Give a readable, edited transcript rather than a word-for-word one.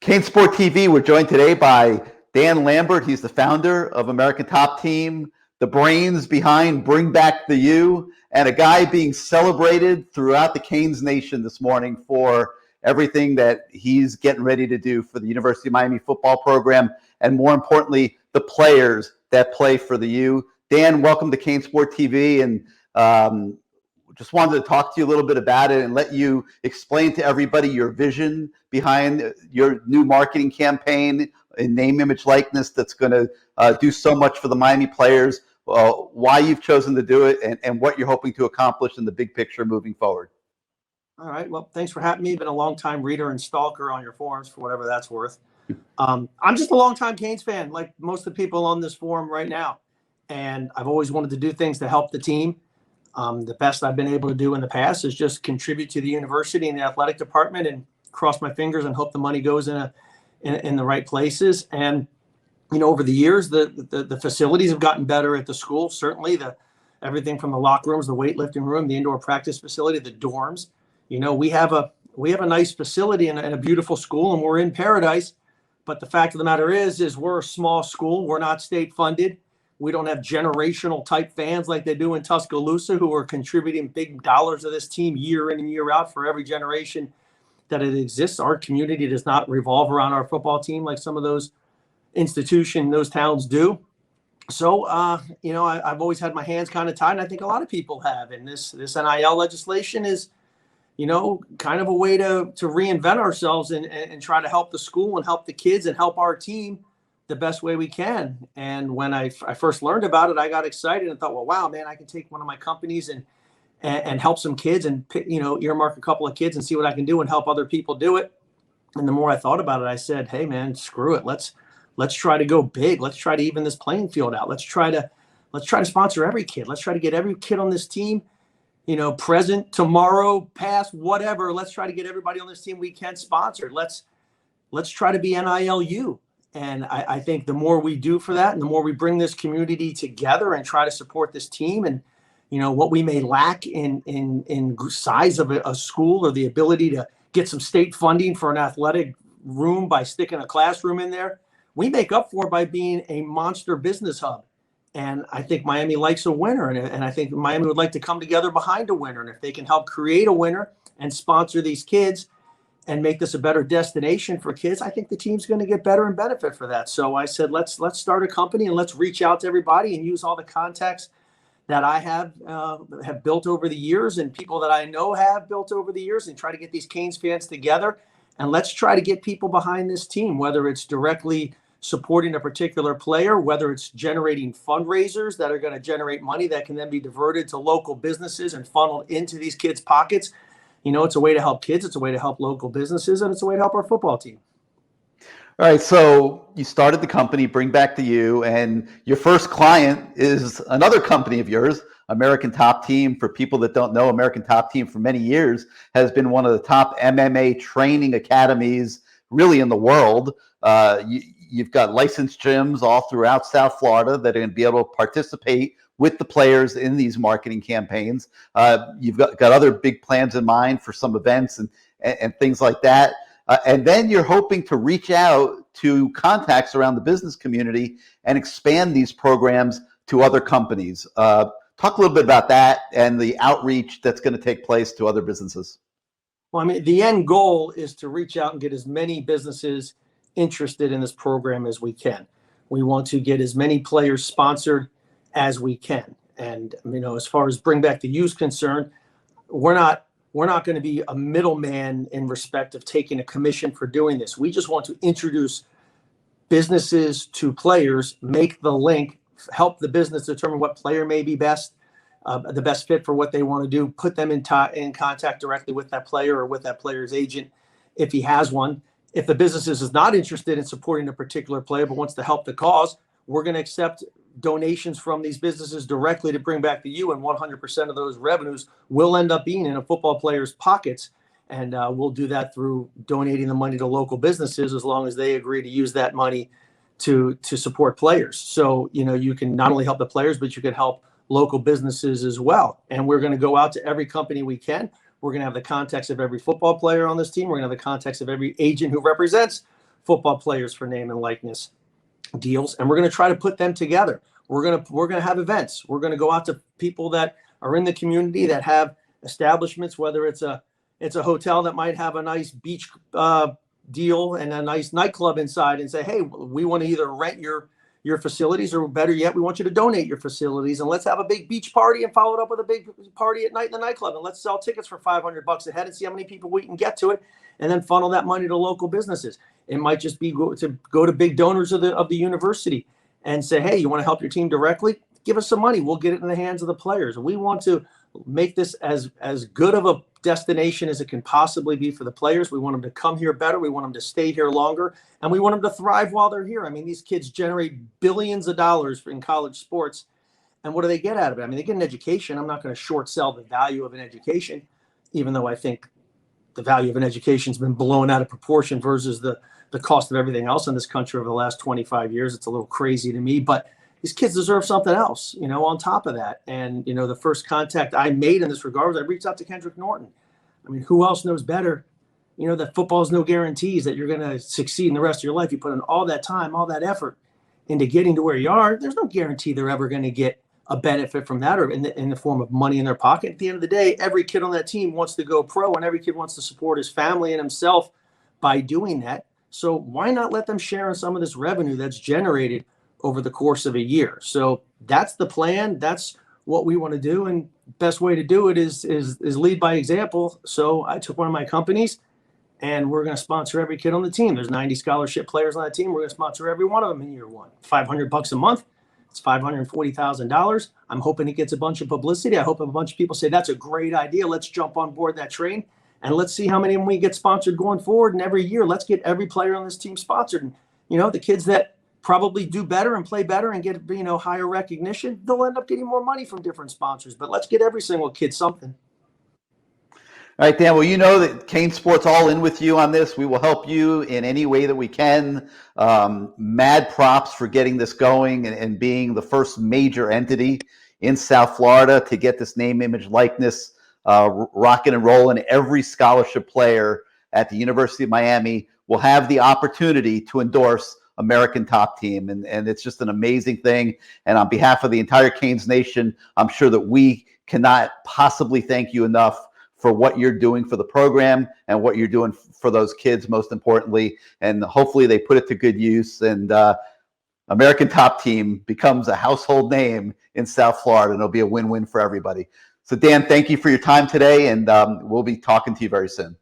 Kane Sport TV, we're joined today by Dan Lambert. He's the founder of American Top Team, the brains behind Bring Back the U, and a guy being celebrated throughout the Canes Nation this morning for everything that he's getting ready to do for the University of Miami football program, and more importantly, the players that play for the U. Dan, welcome to Kane Sport TV, and just wanted to talk to you a little bit about it and let you explain to everybody your vision behind your new marketing campaign in name, image, likeness that's going to do so much for the Miami players, why you've chosen to do it, and what you're hoping to accomplish in the big picture moving forward. All right. Well, thanks for having me. Been a long-time reader and stalker on your forums, for whatever that's worth. I'm just a long-time Canes fan, like most of the people on this forum right now. And I've always wanted to do things to help the team. The best I've been able to do in the past is just contribute to the university and the athletic department and cross my fingers and hope the money goes in the right places. And, you know, over the years, the facilities have gotten better at the school. Certainly everything from the locker rooms, the weightlifting room, the indoor practice facility, the dorms. You know, we have a nice facility and a beautiful school, and we're in paradise. But the fact of the matter is we're a small school. We're not state funded. We don't have generational type fans like they do in Tuscaloosa who are contributing big dollars to this team year in and year out for every generation that it exists. Our community does not revolve around our football team like some of those institutions, those towns do. So, you know, I've always had my hands kind of tied, and I think a lot of people have. And this NIL legislation is, you know, kind of a way to reinvent ourselves and try to help the school and help the kids and help our team the best way we can. And when I first learned about it, I got excited and thought, well, wow, man, I can take one of my companies and help some kids and, you know, earmark a couple of kids and see what I can do and help other people do it. And the more I thought about it, I said, hey, man, screw it. Let's try to go big. Let's try to even this playing field out. Let's try to sponsor every kid. Let's try to get every kid on this team, you know, present, tomorrow, past, whatever. Let's try to get everybody on this team we can sponsor. Let's try to be NILU. And I think the more we do for that and the more we bring this community together and try to support this team and, you know, what we may lack in size of a school or the ability to get some state funding for an athletic room by sticking a classroom in there, we make up for it by being a monster business hub. And I think Miami likes a winner. And I think Miami would like to come together behind a winner. And if they can help create a winner and sponsor these kids and make this a better destination for kids, I think the team's going to get better and benefit for that. So I said, let's start a company and let's reach out to everybody and use all the contacts that I have built over the years and people that I know have built over the years and try to get these Canes fans together. And let's try to get people behind this team, whether it's directly supporting a particular player, whether it's generating fundraisers that are going to generate money that can then be diverted to local businesses and funneled into these kids' pockets. You know, it's a way to help kids, it's a way to help local businesses, and it's a way to help our football team. All right, so you started the company, Bring Back the U, and your first client is another company of yours, American Top Team. For people that don't know, American Top Team for many years has been one of the top MMA training academies really in the world. You've got licensed gyms all throughout South Florida that are going to be able to participate with the players in these marketing campaigns. You've got other big plans in mind for some events and things like that. And then you're hoping to reach out to contacts around the business community and expand these programs to other companies. Talk a little bit about that and the outreach that's going to take place to other businesses. Well, I mean, the end goal is to reach out and get as many businesses interested in this program as we can. We want to get as many players sponsored as we can. And, you know, as far as Bring Back the U is concerned, we're not going to be a middleman in respect of taking a commission for doing this. We just want to introduce businesses to players, make the link, help the business determine what player may be best, the best fit for what they want to do, put them in contact directly with that player or with that player's agent if he has one. If the business is not interested in supporting a particular player but wants to help the cause, we're going to accept donations from these businesses directly to Bring Back the U, and 100% of those revenues will end up being in a football player's pockets. And we'll do that through donating the money to local businesses as long as they agree to use that money to support players. So, you know, you can not only help the players, but you can help local businesses as well. And we're going to go out to every company we can. We're going to have the contacts of every football player on this team. We're going to have the contacts of every agent who represents football players for name and likeness deals, and we're going to try to put them together. We're going to have events. We're going to go out to people that are in the community that have establishments, whether it's a hotel that might have a nice beach deal and a nice nightclub inside, and say, hey, we want to either rent your facilities, or better yet, we want you to donate your facilities, and let's have a big beach party and follow it up with a big party at night in the nightclub, and let's sell tickets for $500 a head and see how many people we can get to it, and then funnel that money to local businesses. It might just be go to big donors of the university and say, hey, you want to help your team directly? Give us some money. We'll get it in the hands of the players. We want to make this as good of a destination as it can possibly be for the players. We want them to come here better. We want them to stay here longer, and we want them to thrive while they're here. I mean, these kids generate billions of dollars in college sports, and what do they get out of it? I mean, they get an education. I'm not going to short sell the value of an education, even though I think the value of an education has been blown out of proportion versus the cost of everything else in this country over the last 25 years. It's a little crazy to me, but these kids deserve something else, on top of that. And, the first contact I made in this regard was I reached out to Kendrick Norton. I mean, who else knows better, that football is no guarantees that you're going to succeed in the rest of your life. You put in all that time, all that effort into getting to where you are. There's no guarantee they're ever going to get a benefit from that, or in the form of money in their pocket. At the end of the day, every kid on that team wants to go pro, and every kid wants to support his family and himself by doing that. So why not let them share in some of this revenue that's generated over the course of a year? So that's the plan. That's what we want to do. And best way to do it is lead by example. So I took one of my companies, and we're going to sponsor every kid on the team. There's 90 scholarship players on that team. We're going to sponsor every one of them in year one. $500 a month. It's $540,000. I'm hoping it gets a bunch of publicity. I hope a bunch of people say, that's a great idea. Let's jump on board that train. And let's see how many of them we get sponsored going forward. And every year, let's get every player on this team sponsored. And, the kids that probably do better and play better and get, higher recognition, they'll end up getting more money from different sponsors. But let's get every single kid something. All right, Dan. Well, that Kane Sports all in with you on this. We will help you in any way that we can. Mad props for getting this going and being the first major entity in South Florida to get this name, image, likeness rocking and rolling. Every scholarship player at the University of Miami will have the opportunity to endorse American Top Team. And it's just an amazing thing. And on behalf of the entire Canes Nation, I'm sure that we cannot possibly thank you enough for what you're doing for the program and what you're doing for those kids, most importantly. And hopefully they put it to good use, and American Top Team becomes a household name in South Florida, and it'll be a win-win for everybody. So Dan, thank you for your time today, and we'll be talking to you very soon.